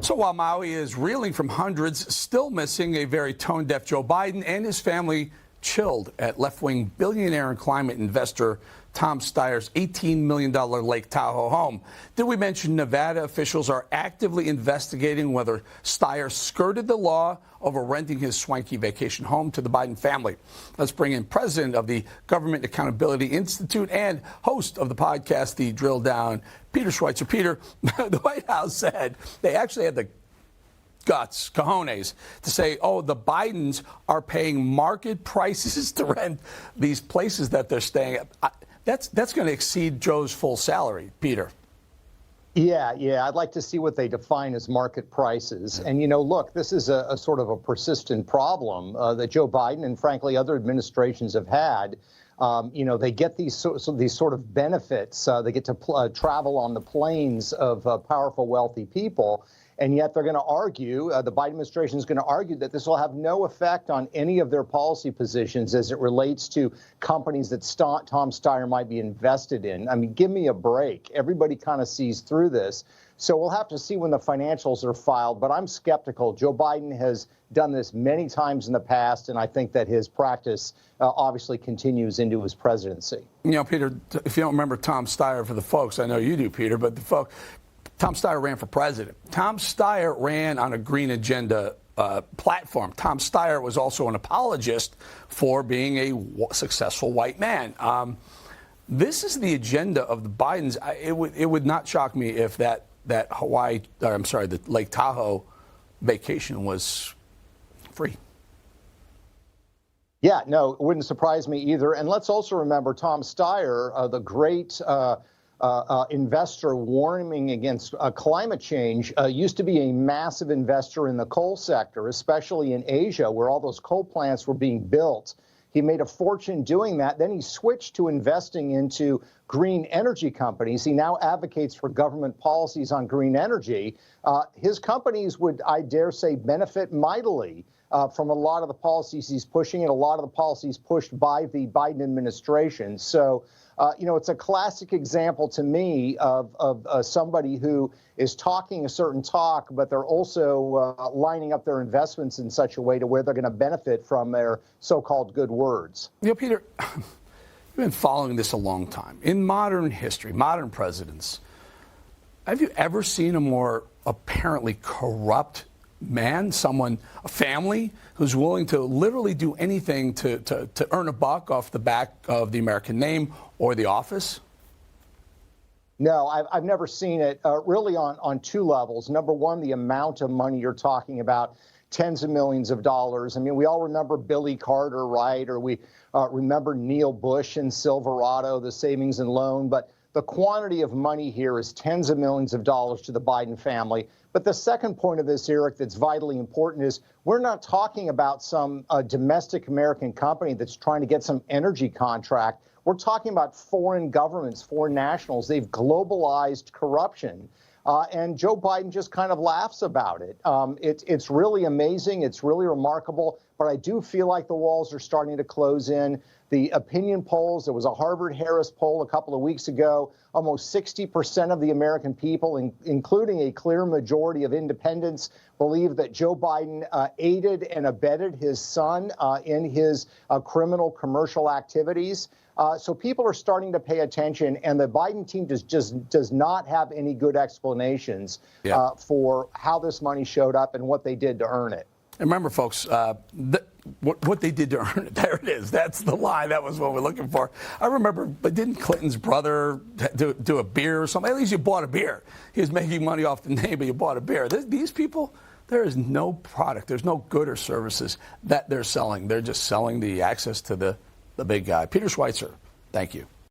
So while Maui is reeling from hundreds, still missing a very tone-deaf Joe Biden and his family chilled at left-wing billionaire and climate investor Tom Steyer's $18 million Lake Tahoe home. Did we mention Nevada officials are actively investigating whether Steyer skirted the law over renting his swanky vacation home to the Biden family? Let's bring in president of the Government Accountability Institute and host of the podcast, The Drill Down, Peter Schweizer. Peter, the White House said they actually had the cojones, to say, oh, the Bidens are paying market prices to rent these places that they're staying at. That's going to exceed Joe's full salary, Peter. Yeah, I'd like to see what they define as market prices. And, look, this is a sort of a persistent problem that Joe Biden and, frankly, other administrations have had. They get these sort of benefits. They get to travel on the planes of powerful, wealthy people. And yet they're going to argue, the Biden administration is going to argue that this will have no effect on any of their policy positions as it relates to companies that Tom Steyer might be invested in. I mean, give me a break. Everybody kind of sees through this. So we'll have to see when the financials are filed. But I'm skeptical. Joe Biden has done this many times in the past, and I think that his practice obviously continues into his presidency. Peter, if you don't remember Tom Steyer, for the folks, I know you do, Peter, but the folks, Tom Steyer ran for president. Tom Steyer ran on a green agenda platform. Tom Steyer was also an apologist for being a successful white man. This is the agenda of the Bidens. It would not shock me if the Lake Tahoe vacation was free. Yeah, no, it wouldn't surprise me either. And let's also remember Tom Steyer, the great investor warning against climate change, used to be a massive investor in the coal sector, especially in Asia, where all those coal plants were being built. He made a fortune doing that. Then he switched to investing into green energy companies. He now advocates for government policies on green energy. His companies would, I dare say, benefit mightily from a lot of the policies he's pushing and a lot of the policies pushed by the Biden administration. So, it's a classic example to me of somebody who is talking a certain talk, but they're also lining up their investments in such a way to where they're going to benefit from their so-called good words. Peter, you've been following this a long time. In modern history, modern presidents, have you ever seen a more apparently corrupt man, a family who's willing to literally do anything to earn a buck off the back of the American name or the office? No, I've never seen it really on two levels. Number one, the amount of money you're talking about, tens of millions of dollars. I mean, we all remember Billy Carter, right? Or we remember Neil Bush and Silverado, the savings and loan. But the quantity of money here is tens of millions of dollars to the Biden family. But the second point of this, Eric, that's vitally important is we're not talking about some domestic American company that's trying to get some energy contract. We're talking about foreign governments, foreign nationals. They've globalized corruption. And Joe Biden just kind of laughs about it. It's really amazing. It's really remarkable. But I do feel like the walls are starting to close in. The opinion polls, there was a Harvard-Harris poll a couple of weeks ago, almost 60% of the American people, including a clear majority of independents, believe that Joe Biden aided and abetted his son in his criminal commercial activities. So people are starting to pay attention, and the Biden team does not have any good explanations for how this money showed up and what they did to earn it. And remember, folks, what they did to earn it, there it is. That's the lie. That was what we're looking for. I remember, but didn't Clinton's brother do a beer or something? At least you bought a beer. He was making money off the name, but you bought a beer. These people, there is no product. There's no good or services that they're selling. They're just selling the access to the big guy. Peter Schweizer, thank you.